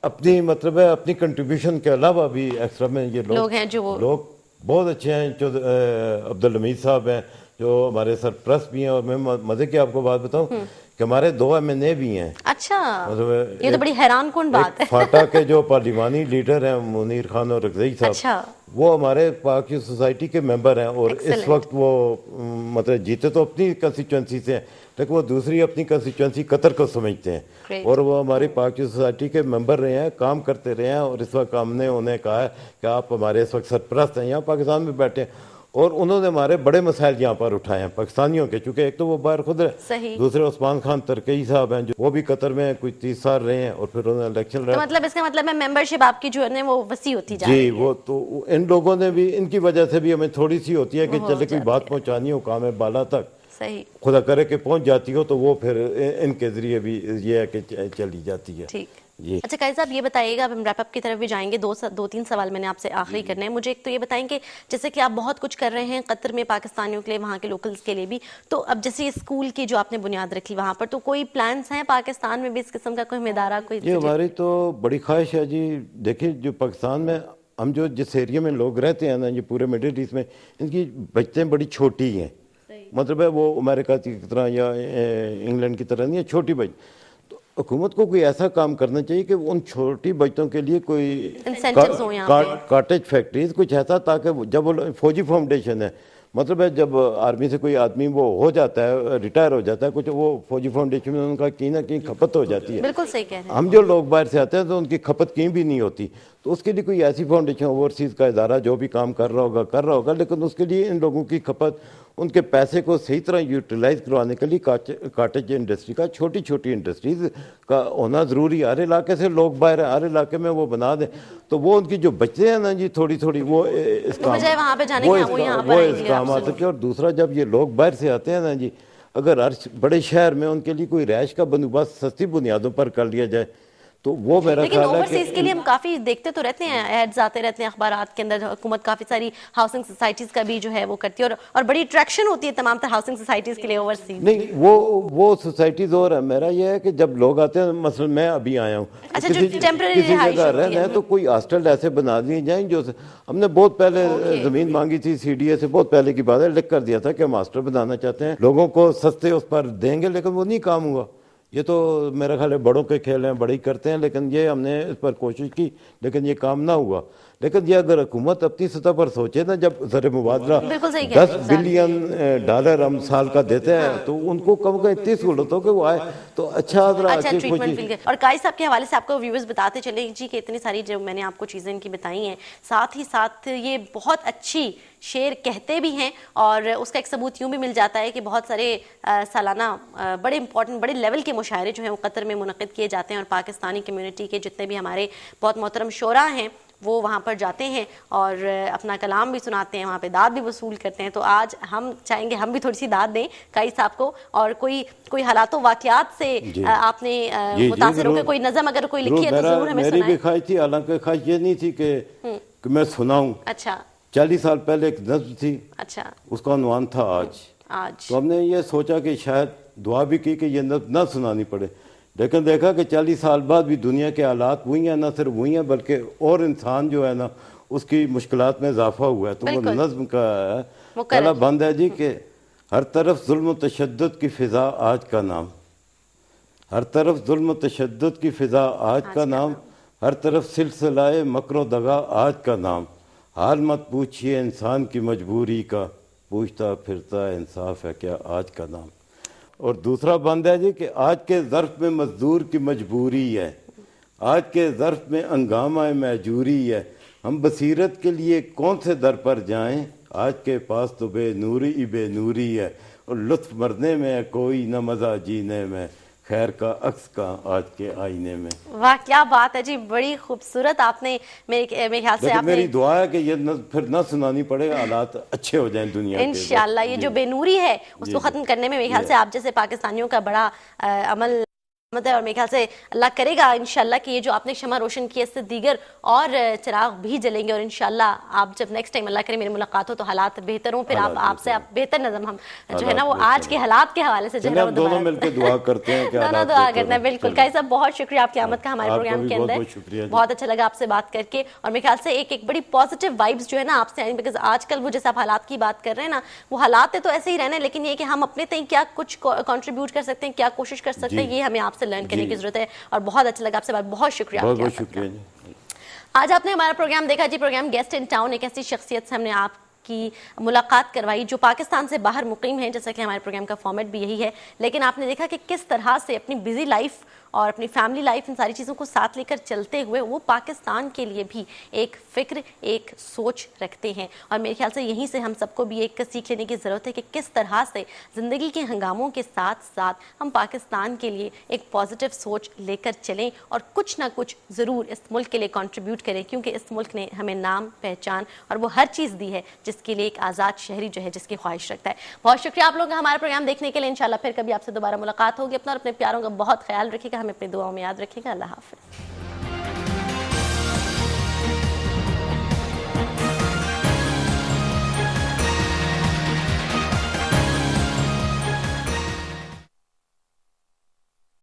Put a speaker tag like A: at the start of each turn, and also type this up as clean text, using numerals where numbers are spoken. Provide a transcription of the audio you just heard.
A: اپنی مطلب ہے اپنی کنٹریبیوشن کے علاوہ بھی ایکسٹرا میں یہ
B: لوگ ہیں جو
A: لوگ بہت اچھے ہیں. جو عبدالحمید صاحب ہیں جو ہمارے سرپرست بھی ہیں, اور میں مزے کی آپ کو بات بتاؤں کہ ہمارے 2 MNA بھی ہیں.
B: اچھا,
A: مطلب
B: یہ تو بڑی حیران کن بات ہے.
A: فاٹا کے جو پارلیمانی لیڈر ہیں منیر خان اور رضوی صاحب,
B: اچھا,
A: وہ ہمارے پاک سوسائٹی کے ممبر ہیں, اور اس وقت وہ مطلب جیتے تو اپنی کنسٹیچوئنسی سے ہیں, لیکن وہ دوسری اپنی کنسٹیچوئنسی قطر کو سمجھتے ہیں, اور وہ ہماری پاک سوسائٹی کے ممبر رہے ہیں, کام کرتے رہے ہیں. اور اس وقت ہم نے انہیں کہا ہے کہ آپ ہمارے اس وقت سرپرست ہیں, یہاں پاکستان میں بیٹھے ہیں, اور انہوں نے ہمارے بڑے مسائل یہاں پر اٹھائے ہیں پاکستانیوں کے, چونکہ ایک تو وہ باہر خود ہے, دوسرے عثمان خان ترکی صاحب ہیں جو وہ بھی قطر میں کچھ 30 سال رہے ہیں, اور پھر انہوں نے الیکشن لڑا.
B: تو مطلب اس کا مطلب ہے ممبرشپ آپ کی جو ہے وہ وسیع ہوتی جا رہی ہے.
A: جی, وہ تو ان لوگوں نے بھی, ان کی وجہ سے بھی ہمیں تھوڑی سی ہوتی ہے کہ چلے کوئی بات پہنچانی ہو کام ہے بالا تک,
B: صحیح,
A: خدا کرے کہ پہنچ جاتی ہو, تو وہ پھر ان کے ذریعے بھی یہ ہے کہ چلی جاتی ہے.
B: ٹھیک.
A: جی
B: اچھا قائد صاحب, یہ بتائیے گا, اب ہم ریپ اپ کی طرف بھی جائیں گے, 2-3 سوال میں نے آپ سے آخری کرنے ہیں. مجھے ایک تو یہ بتائیں کہ جیسے کہ آپ بہت کچھ کر رہے ہیں قطر میں پاکستانیوں کے لیے, وہاں کے لوکلز کے لیے بھی, تو اب جیسے اسکول کی جو آپ نے بنیاد رکھی وہاں پر, تو کوئی پلانس ہیں پاکستان میں بھی اس قسم کا, کوئی ادارہ, کوئی؟
A: یہ ہماری تو بڑی خواہش ہے جی. دیکھیں جو پاکستان میں ہم جو جس ایریا میں لوگ رہتے ہیں نا, یہ پورے مڈل ایسٹ میں, ان کی بچتیں بڑی چھوٹی ہیں, مطلب ہے وہ امریکہ کی طرح یا انگلینڈ کی طرح نہیں ہے, چھوٹی بچ. تو حکومت کو کوئی ایسا کام کرنا چاہیے کہ ان چھوٹی بچوں کے لیے کوئی
B: انسینٹیوز ہوں یہاں پہ,
A: کاٹیج فیکٹریز کچھ ایسا, تاکہ جب وہ فوجی فاؤنڈیشن ہے, مطلب ہے جب آرمی سے کوئی آدمی وہ ہو جاتا ہے, ریٹائر ہو جاتا ہے, کچھ وہ فوجی فاؤنڈیشن میں ان کا کہیں نہ کہیں کھپت ہو جاتی ہے.
B: بالکل صحیح کہہ رہے ہیں.
A: ہم جو لوگ باہر سے آتے ہیں تو ان کی کھپت کہیں بھی نہیں ہوتی, تو اس کے لیے کوئی ایسی فاؤنڈیشن, اوورسیز کا ادارہ جو بھی کام کر رہا ہوگا, لیکن اس کے لیے ان لوگوں کی کھپت, ان کے پیسے کو صحیح طرح یوٹیلائز کروانے کے لیے کاٹیج انڈسٹری کا, چھوٹی چھوٹی انڈسٹریز کا ہونا ضروری ہے. ہر علاقے سے لوگ باہر ہیں, ہر علاقے میں وہ بنا دیں, تو وہ ان کی جو بچے ہیں نا جی تھوڑی تھوڑی, وہ اس کام آ سکے. اور دوسرا, جب یہ لوگ باہر سے آتے ہیں نا جی, اگر ہر بڑے شہر میں ان کے لیے کوئی رہائش کا بندوبست سستی بنیادوں پر کر لیا جائے, تو وہ میرا
B: لیکن
A: خیال ہے
B: اوورسیز کے لیے ہم کافی دیکھتے تو رہتے ہیں, ایڈز آتے رہتے ہیں اخبارات کے اندر, حکومت کافی ساری ہاؤسنگ سوسائٹیز کا بھی جو ہے وہ کرتی ہے, اور بڑی اٹریکشن ہوتی ہے تمام تر ہاؤسنگ سوسائٹیز کے لیے اوورسیز.
A: نہیں, وہ سوسائٹیز اور ہے. میرا یہ ہے کہ جب لوگ آتے ہیں, مثلا میں ابھی آیا ہوں, کسی جگہ رہنا ہے تو کوئی ہاسٹل ایسے بنا دیے جائیں. جو ہم نے بہت پہلے زمین مانگی تھی CDA سے, بہت پہلے کی بات ہے, لکھ کر دیا تھا کہ ہم ہاسٹل بنانا چاہتے ہیں, لوگوں کو سستے اس پر دیں گے, لیکن وہ نہیں کام ہوا. یہ تو میرا خیال ہے بڑوں کے کھیل ہیں, بڑے ہی کرتے ہیں, لیکن یہ ہم نے اس پر کوشش کی, لیکن یہ کام نہ ہوا. لیکن یہ اگر حکومت اپنی سطح پر سوچے نا, جب زر مبادلہ $10 بلین ہم سال کا دیتے ہیں, تو ان کو کم کا اتنی سہولت ہو کہ وہ آئے تو اچھا
B: ٹریٹمنٹ مل گئے. اور قائد صاحب کے حوالے سے آپ کو ویورز بتاتے چلیں جی کہ اتنی ساری جو میں نے آپ کو چیزیں ان کی بتائی ہیں, ساتھ ہی ساتھ یہ بہت اچھی شعر کہتے بھی ہیں, اور اس کا ایک ثبوت یوں بھی مل جاتا ہے کہ بہت سارے سالانہ بڑے امپورٹنٹ بڑے لیول کے مشاعرے جو ہیں وہ قطر میں منعقد کیے جاتے ہیں, اور پاکستانی کمیونٹی کے جتنے بھی ہمارے بہت محترم شعراء ہیں وہ وہاں پر جاتے ہیں اور اپنا کلام بھی سناتے ہیں, وہاں پہ داد بھی وصول کرتے ہیں. تو آج ہم چاہیں گے ہم بھی تھوڑی سی داد دیں قائد صاحب کو, اور کوئی حالات و واقعات سے آپ نے متاثر ہو کے کوئی نظم اگر کوئی لکھی ہے تو ضرور ہمیں سنائیں.
A: میری بھی خواہش تھی, حالانکہ خواہش یہ نہیں تھی کہ میں سناؤں.
B: اچھا,
A: 40 سال پہلے ایک نظم تھی,
B: اچھا,
A: اس کا عنوان تھا آج. تو ہم نے یہ سوچا کہ شاید دعا بھی کی کہ یہ نظم نہ سنانی پڑے, لیکن دیکھا کہ 40 سال بعد بھی دنیا کے حالات وہی ہیں, نہ صرف وہی ہیں بلکہ اور انسان جو ہے نا اس کی مشکلات میں اضافہ ہوا ہے. تو وہ نظم کا پہلا بند ہے جی کہ ہر طرف ظلم و تشدد کی فضا آج کا نام, ہر طرف ظلم و تشدد کی فضا آج کا نام, ہر طرف سلسلہ مکر و دغا آج کا نام, حال مت پوچھئے انسان کی مجبوری کا, پوچھتا پھرتا انصاف ہے کیا آج کا نام. اور دوسرا بند ہے جی کہ آج کے ظرف میں مزدور کی مجبوری ہے, آج کے ظرف میں ہنگامہ معجوری ہے, ہم بصیرت کے لیے کون سے در پر جائیں, آج کے پاس تو بے نوری ہے, اور لطف مرنے میں کوئی نہ مزہ جینے میں, خیر کا عکس کا آج کے آئینے میں.
B: واہ کیا بات ہے جی, بڑی خوبصورت. آپ نے میرے خیال سے
A: میری دعا ہے کہ یہ پھر نہ سنانی پڑے, حالات اچھے ہو جائیں دنیا کے.
B: انشاءاللہ یہ جو بے نوری ہے اس کو ختم کرنے میں میرے خیال سے آپ جیسے پاکستانیوں کا بڑا عمل اور میرے خیال سے اللہ کرے گا انشاءاللہ کہ یہ جو آپ نے شمع روشن کی اس سے دیگر اور چراغ بھی جلیں گے، اور انشاءاللہ آپ جب نیکسٹ ٹائم اللہ کرے میری ملاقات ہو تو حالات بہتر ہوں، پھر آپ سے بہتر نظم ہم جو ہے نا وہ آج کے حالات کے حوالے سے جو ہے نا وہ
A: دونوں مل کے دعا کرتے ہیں کہ
B: دونوں دعا کرنا ہے. بالکل قائد صاحب بہت شکریہ آپ کی آمد کا ہمارے پروگرام کے اندر، بہت اچھا لگا آپ سے بات کر کے، اور میرے خیال سے ایک بڑی پازیٹیو وائبس جو ہے نا آپ سے آئیں، بیکاز آج کل وہ جیسے آپ حالات کی بات کر رہے ہیں نا وہ حالات تو ایسے ہی رہنے، لیکن یہ کہ ہم اپنے تئیں کیا کچھ کنٹریبیوٹ کر سکتے ہیں، کیا کوشش کر سکتے ہیں، یہ ہمیں آپ سے لرن کرنے کی ضرورت ہے. اور بہت اچھا لگا آپ سے بات، بہت شکریہ.
A: بہت شکریہ.
B: آج آپ نے ہمارا پروگرام دیکھا جی، پروگرام گیسٹ ان ٹاؤن، ایک ایسی شخصیت سے ہم نے آپ کی ملاقات کروائی جو پاکستان سے باہر مقیم ہیں، جیسا کہ ہمارے پروگرام کا فارمیٹ بھی یہی ہے، لیکن آپ نے دیکھا کہ کس طرح سے اپنی بزی لائف اور اپنی فیملی لائف ان ساری چیزوں کو ساتھ لے کر چلتے ہوئے وہ پاکستان کے لیے بھی ایک فکر، ایک سوچ رکھتے ہیں. اور میرے خیال سے یہیں سے ہم سب کو بھی ایک سیکھ لینے کی ضرورت ہے کہ کس طرح سے زندگی کے ہنگاموں کے ساتھ ساتھ ہم پاکستان کے لیے ایک پازیٹیو سوچ لے کر چلیں اور کچھ نہ کچھ ضرور اس ملک کے لیے کنٹریبیوٹ کریں، کیونکہ اس ملک نے ہمیں نام، پہچان اور وہ ہر چیز دی ہے جس کے لیے ایک آزاد شہری جو ہے جس کی خواہش رکھتا ہے. بہت شکریہ آپ لوگ ہمارا پروگرام دیکھنے کے لیے. انشاءاللہ پھر کبھی آپ سے دوبارہ ملاقات ہوگی. اپنا اور اپنے پیاروں کا بہت خیال رکھیے گا، ہمیں اپنی دعاؤں میں یاد رکھیے گا. اللہ حافظ.